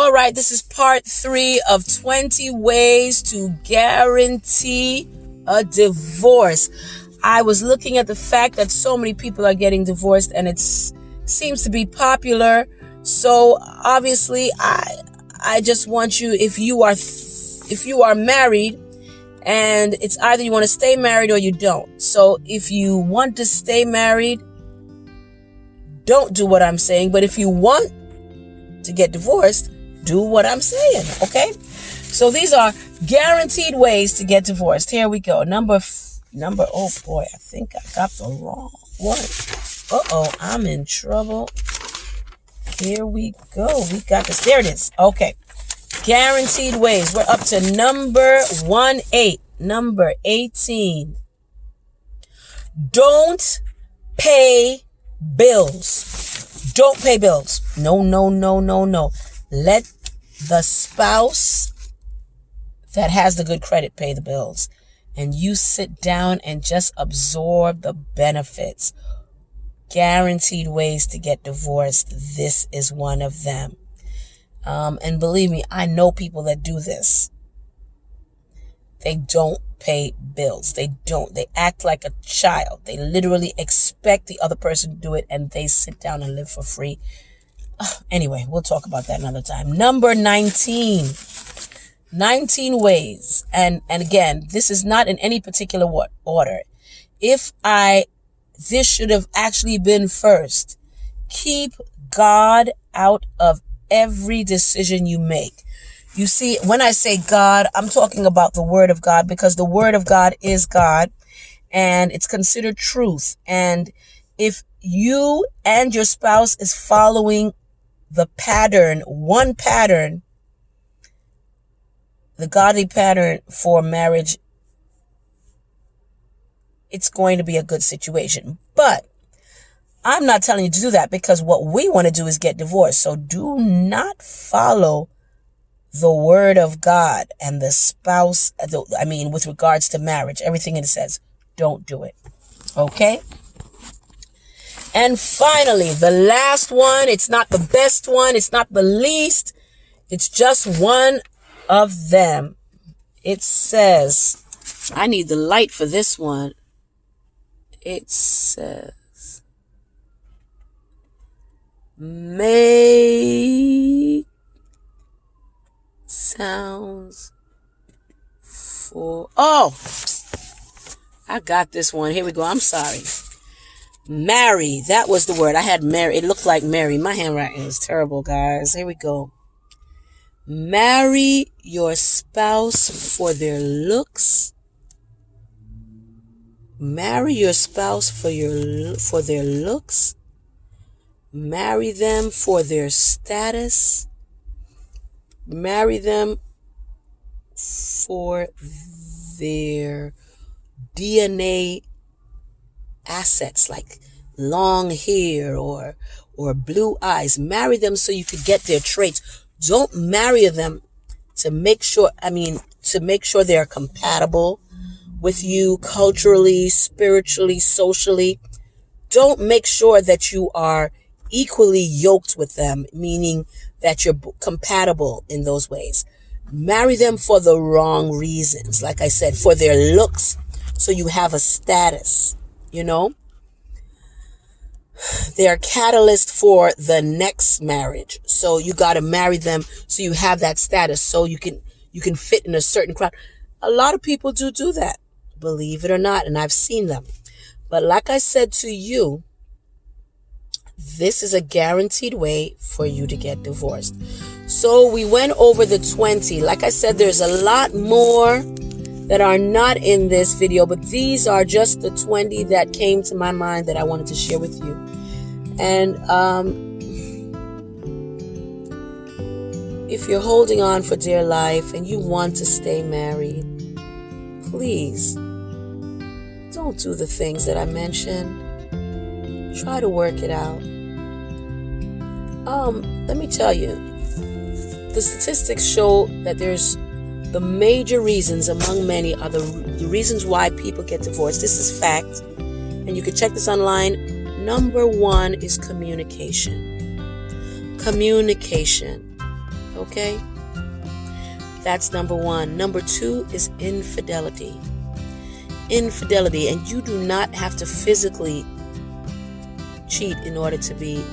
All right, this is part 3 of 20 ways to guarantee a divorce. I was looking at the fact that so many people are getting divorced and it seems to be popular. So obviously, I just want you, if you are married, and it's either you want to stay married or you don't. So if you want to stay married, don't do what I'm saying. But if you want to get divorced, do what I'm saying, okay? So these are guaranteed ways to get divorced. Here we go. Number, oh boy, I think I got the wrong one. Uh-oh, I'm in trouble. Here we go. We got this. There it is. Okay. Guaranteed ways. We're up to number 18. Don't pay bills. Don't pay bills. No. Let the spouse that has the good credit pay the bills. And you sit down and just absorb the benefits. Guaranteed ways to get divorced. This is one of them. And believe me, I know people that do this. They don't pay bills. They don't. They act like a child. They literally expect the other person to do it, and they sit down and live for free. Anyway, we'll talk about that another time. Number 19. 19 ways. And again, this is not in any particular order. This should have actually been first. Keep God out of every decision you make. You see, when I say God, I'm talking about the Word of God, because the Word of God is God and it's considered truth. And if you and your spouse is following the one pattern, the godly pattern for marriage, it's going to be a good situation. But I'm not telling you to do that, because what we want to do is get divorced. So do not follow the Word of God and the spouse, with regards to marriage, everything it says, don't do it. Okay? And finally, the last one, it's not the best one, it's not the least, it's just one of them. It says, I need the light for this one. It says, make sounds for, I got this one. Here we go. I'm sorry. Marry. That was the word. I had marry. It looked like Mary. My handwriting is terrible, guys. Here we go. Marry your spouse for their looks. Marry your spouse for their looks. Marry them for their status. Marry them for their DNA assets, like long hair or blue eyes. Marry them so you could get their traits. Don't marry them to make sure they're compatible with you culturally, spiritually, socially. Don't make sure that you are equally yoked with them, meaning that you're compatible in those ways. Marry them for the wrong reasons. Like I said, for their looks, so you have a status, They're a catalyst for the next marriage. So you got to marry them so you have that status, so you can fit in a certain crowd. A lot of people do that, believe it or not, and I've seen them. But like I said to you, this is a guaranteed way for you to get divorced. So we went over the 20. Like I said, there's a lot more that are not in this video, but these are just the 20 that came to my mind that I wanted to share with you. And if you're holding on for dear life and you want to stay married, please don't do the things that I mentioned. Try to work it out. Let me tell you, the statistics show that there's the major reasons among many are the reasons why people get divorced. This is fact, and you can check this online. Number 1 is communication. Communication. Okay? That's number one. Number two is infidelity. Infidelity, and you do not have to physically cheat in order to be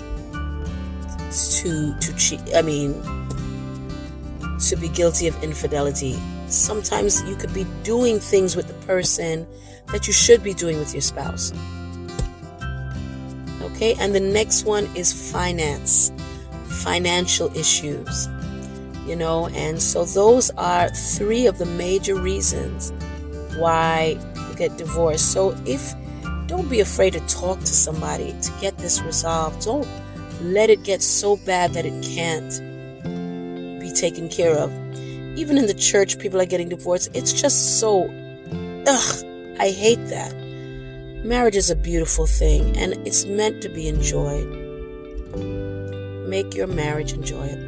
guilty of infidelity. Sometimes you could be doing things with the person that you should be doing with your spouse. Okay, and the next one is financial issues. And so those are three of the major reasons why people get divorced. So don't be afraid to talk to somebody to get this resolved. Don't let it get so bad that it can't be taken care of. Even in the church, people are getting divorced. It's just so, I hate that. Marriage is a beautiful thing, and it's meant to be enjoyed. Make your marriage enjoyable.